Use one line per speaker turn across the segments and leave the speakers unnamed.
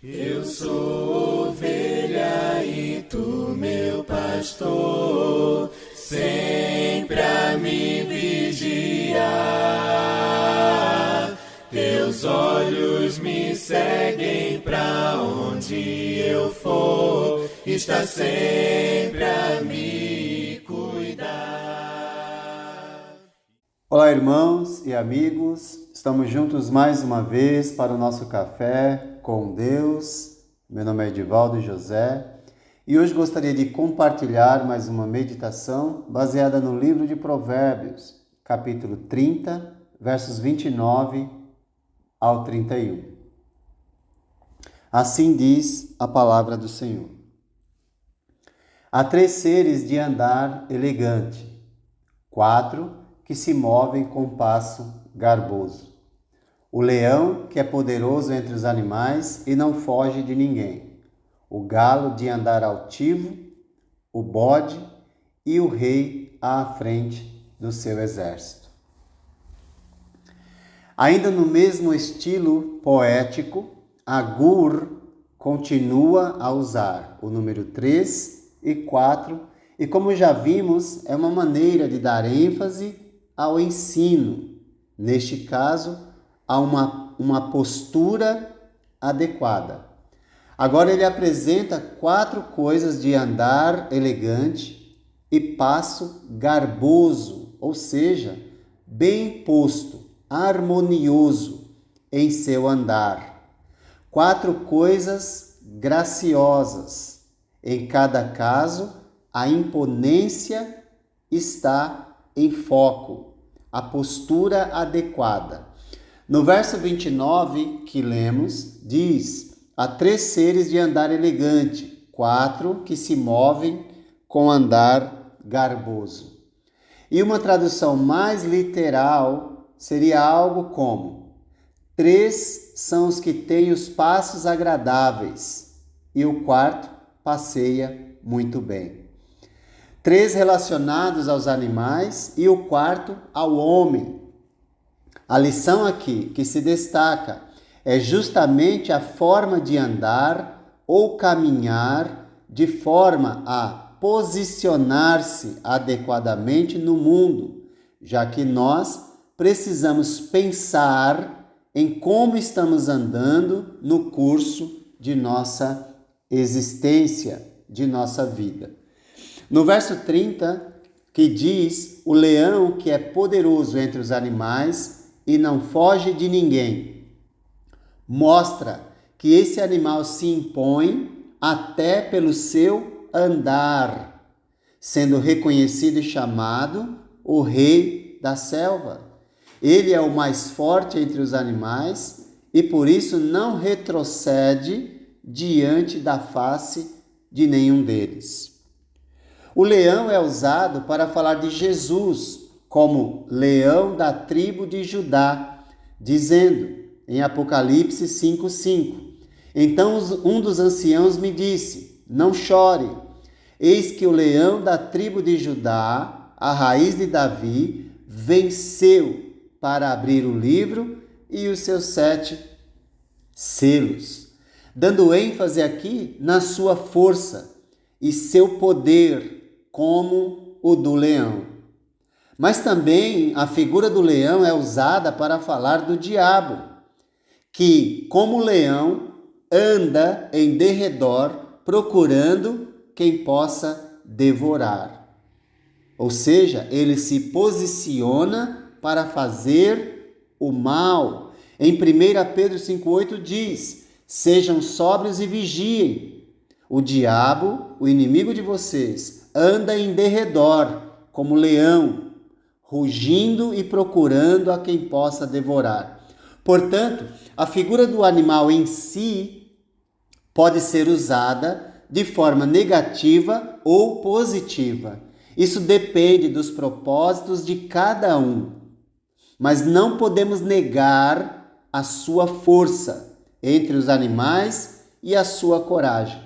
Eu sou ovelha e tu meu pastor, sempre a me vigiar. Teus olhos me seguem pra onde eu for, está sempre a me cuidar.
Olá, irmãos e amigos, estamos juntos mais uma vez para o nosso café com Deus. Meu nome é Edivaldo José e hoje gostaria de compartilhar mais uma meditação baseada no livro de Provérbios, capítulo 30, versos 29 ao 31. Assim diz a palavra do Senhor. Há 3 seres de andar elegante, 4 que se movem com passo garboso. O leão, que é poderoso entre os animais e não foge de ninguém. O galo de andar altivo, o bode e o rei à frente do seu exército. Ainda no mesmo estilo poético, Agur continua a usar o número 3 e 4 e, como já vimos, é uma maneira de dar ênfase ao ensino. Neste caso, a uma postura adequada. Agora ele apresenta 4 coisas de andar elegante e passo garboso, ou seja, bem posto, harmonioso em seu andar. 4 coisas graciosas. Em cada caso, a imponência está em foco, a postura adequada. No verso 29 que lemos, diz: há 3 seres de andar elegante, 4 que se movem com andar garboso. E uma tradução mais literal seria algo como: 3 são os que têm os passos agradáveis, e o 4 passeia muito bem. 3 relacionados aos animais e o 4 ao homem. A lição aqui que se destaca é justamente a forma de andar ou caminhar de forma a posicionar-se adequadamente no mundo, já que nós precisamos pensar em como estamos andando no curso de nossa existência, de nossa vida. No verso 30, que diz: o leão que é poderoso entre os animais e não foge de ninguém, mostra que esse animal se impõe até pelo seu andar, sendo reconhecido e chamado o rei da selva. Ele é o mais forte entre os animais e por isso não retrocede diante da face de nenhum deles. O leão é usado para falar de Jesus como leão da tribo de Judá, dizendo em Apocalipse 5:5: então um dos anciãos me disse: não chore, eis que o leão da tribo de Judá, a raiz de Davi, venceu para abrir o livro e os seus 7 selos, dando ênfase aqui na sua força e seu poder como o do leão. Mas também a figura do leão é usada para falar do diabo, que, como leão, anda em derredor procurando quem possa devorar. Ou seja, ele se posiciona para fazer o mal. Em 1 Pedro 5,8 diz: sejam sóbrios e vigiem. O diabo, o inimigo de vocês, anda em derredor como leão, rugindo e procurando a quem possa devorar. Portanto, a figura do animal em si pode ser usada de forma negativa ou positiva. Isso depende dos propósitos de cada um. Mas não podemos negar a sua força entre os animais e a sua coragem.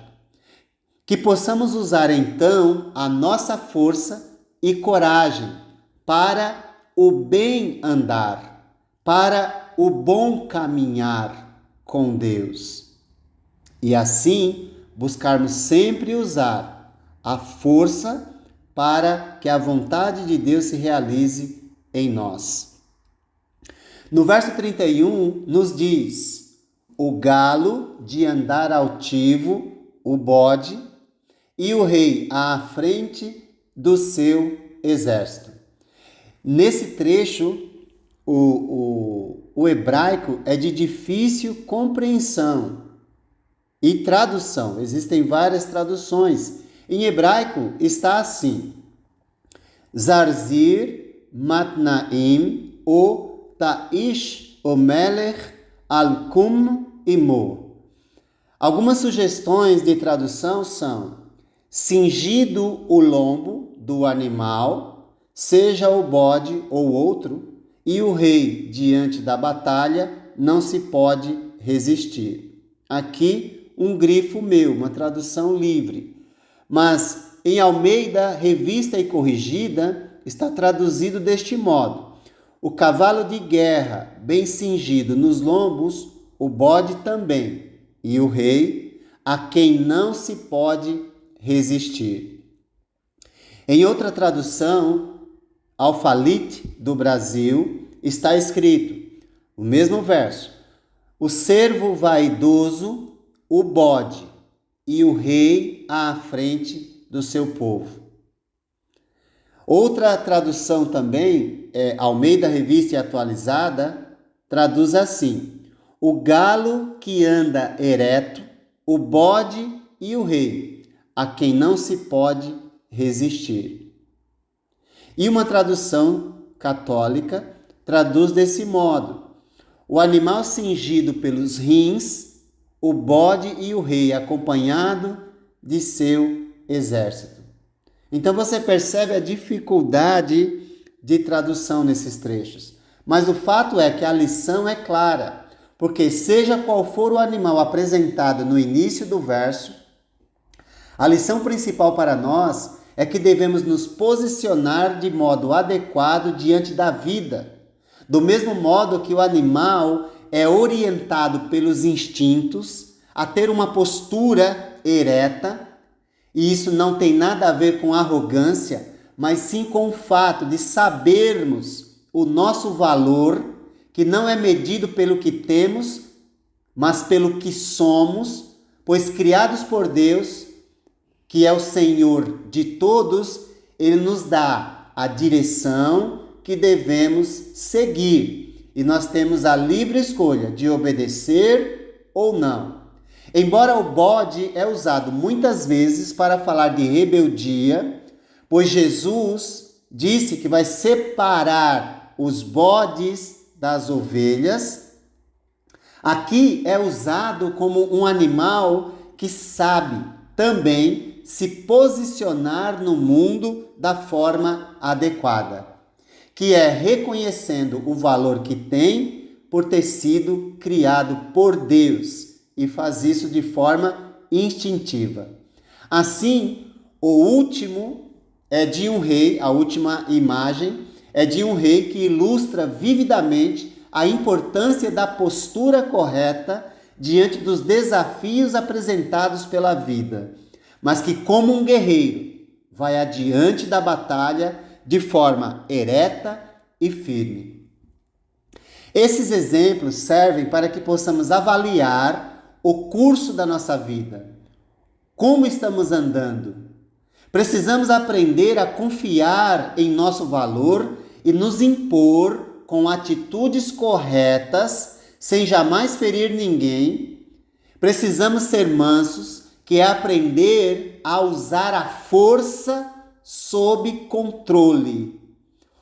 Que possamos usar então a nossa força e coragem para o bem andar, para o bom caminhar com Deus. e assim buscarmos sempre usar a força para que a vontade de Deus se realize em nós. No verso 31 nos diz: o galo de andar altivo, o bode, e o rei à frente do seu exército. Nesse trecho, o hebraico é de difícil compreensão e tradução. Existem várias traduções. Em hebraico está assim: Zarzir matnaim o ta'ish o melech al-kum imo. Algumas sugestões de tradução são: cingido o lombo do animal, seja o bode ou outro, e o rei diante da batalha não se pode resistir. Aqui um grifo meu, uma tradução livre. Mas em Almeida, Revista e Corrigida, está traduzido deste modo: o cavalo de guerra bem cingido nos lombos, o bode também, e o rei, a quem não se pode resistir. Em outra tradução, Alfalite do Brasil, está escrito, o mesmo verso: o servo vaidoso, o bode, e o rei à frente do seu povo. Outra tradução também, Almeida Revista e Atualizada, traduz assim: o galo que anda ereto, o bode e o rei, a quem não se pode resistir. E uma tradução católica traduz desse modo: o animal cingido pelos rins, o bode e o rei, acompanhado de seu exército. Então você percebe a dificuldade de tradução nesses trechos. Mas o fato é que a lição é clara, porque seja qual for o animal apresentado no início do verso, a lição principal para nós é que devemos nos posicionar de modo adequado diante da vida. Do mesmo modo que o animal é orientado pelos instintos a ter uma postura ereta, e isso não tem nada a ver com arrogância, mas sim com o fato de sabermos o nosso valor, que não é medido pelo que temos, mas pelo que somos, pois criados por Deus, que é o Senhor de todos, Ele nos dá a direção que devemos seguir. E nós temos a livre escolha de obedecer ou não. Embora o bode é usado muitas vezes para falar de rebeldia, pois Jesus disse que vai separar os bodes das ovelhas, aqui é usado como um animal que sabe também se posicionar no mundo da forma adequada, que é reconhecendo o valor que tem por ter sido criado por Deus, e faz isso de forma instintiva. Assim, o último é de um rei, a última imagem é de um rei que ilustra vividamente a importância da postura correta diante dos desafios apresentados pela vida, mas que, como um guerreiro, vai adiante da batalha de forma ereta e firme. Esses exemplos servem para que possamos avaliar o curso da nossa vida. Como estamos andando? Precisamos aprender a confiar em nosso valor e nos impor com atitudes corretas, sem jamais ferir ninguém. Precisamos ser mansos, que é aprender a usar a força sob controle.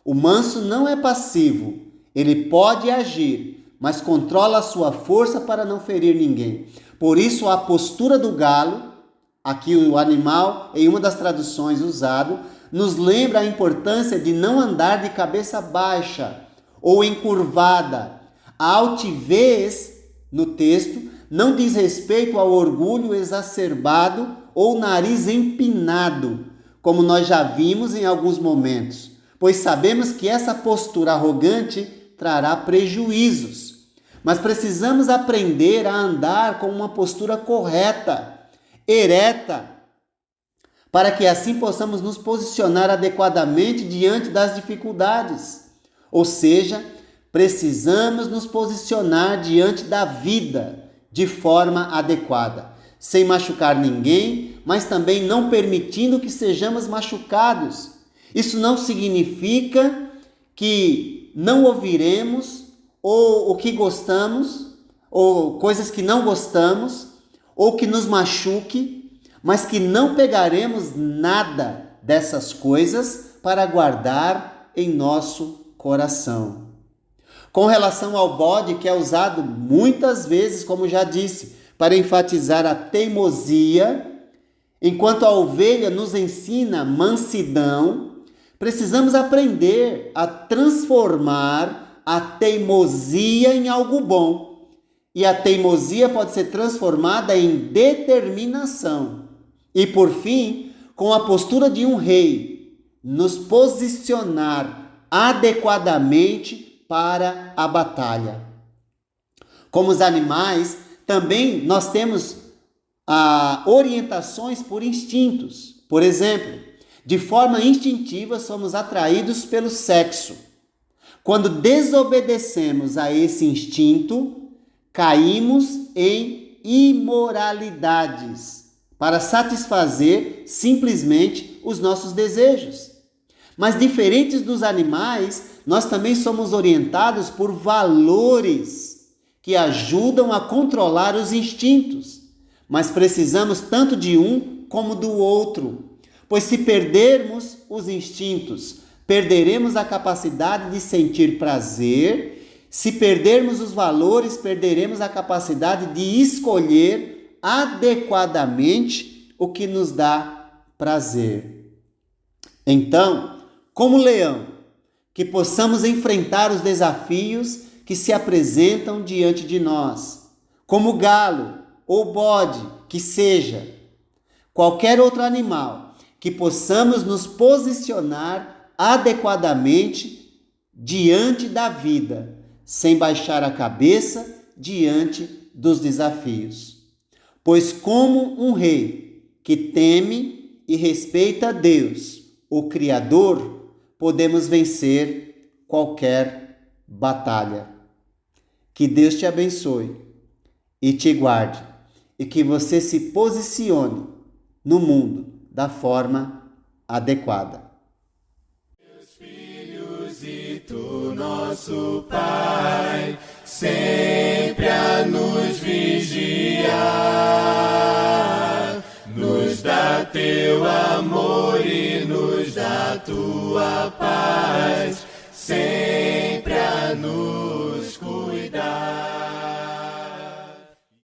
O manso não é passivo, ele pode agir, mas controla a sua força para não ferir ninguém. Por isso, a postura do galo, aqui o animal, em uma das traduções usado, nos lembra a importância de não andar de cabeça baixa ou encurvada. A altivez, no texto, não diz respeito ao orgulho exacerbado ou nariz empinado, como nós já vimos em alguns momentos, pois sabemos que essa postura arrogante trará prejuízos. mas precisamos aprender a andar com uma postura correta, ereta, para que assim possamos nos posicionar adequadamente diante das dificuldades. Ou seja, precisamos nos posicionar diante da vida de forma adequada, sem machucar ninguém, mas também não permitindo que sejamos machucados. Isso não significa que não ouviremos ou o que gostamos, ou coisas que não gostamos, ou que nos machuque, mas que não pegaremos nada dessas coisas para guardar em nosso coração. Com relação ao bode, que é usado muitas vezes, como já disse, para enfatizar a teimosia, enquanto a ovelha nos ensina mansidão, precisamos aprender a transformar a teimosia em algo bom. E a teimosia pode ser transformada em determinação. E por fim, com a postura de um rei, nos posicionar adequadamente para a batalha. Como os animais, também nós temos orientações por instintos. Por exemplo, de forma instintiva somos atraídos pelo sexo. Quando desobedecemos a esse instinto, caímos em imoralidades para satisfazer simplesmente os nossos desejos. Mas diferentes dos animais, nós também somos orientados por valores que ajudam a controlar os instintos. Mas precisamos tanto de um como do outro, pois se perdermos os instintos, perderemos a capacidade de sentir prazer. Se perdermos os valores, perderemos a capacidade de escolher adequadamente o que nos dá prazer. Então, como leão, que possamos enfrentar os desafios que se apresentam diante de nós. Como galo ou bode, que seja, qualquer outro animal, que possamos nos posicionar adequadamente diante da vida, sem baixar a cabeça diante dos desafios. Pois como um rei que teme e respeita a Deus, o Criador, podemos vencer qualquer batalha. Que Deus te abençoe e te guarde, e que você se posicione no mundo da forma adequada.
Meus filhos e tu, nosso Pai, sempre a nos vigiar, nos dá teu amor e nos dá tua paz, sempre a nos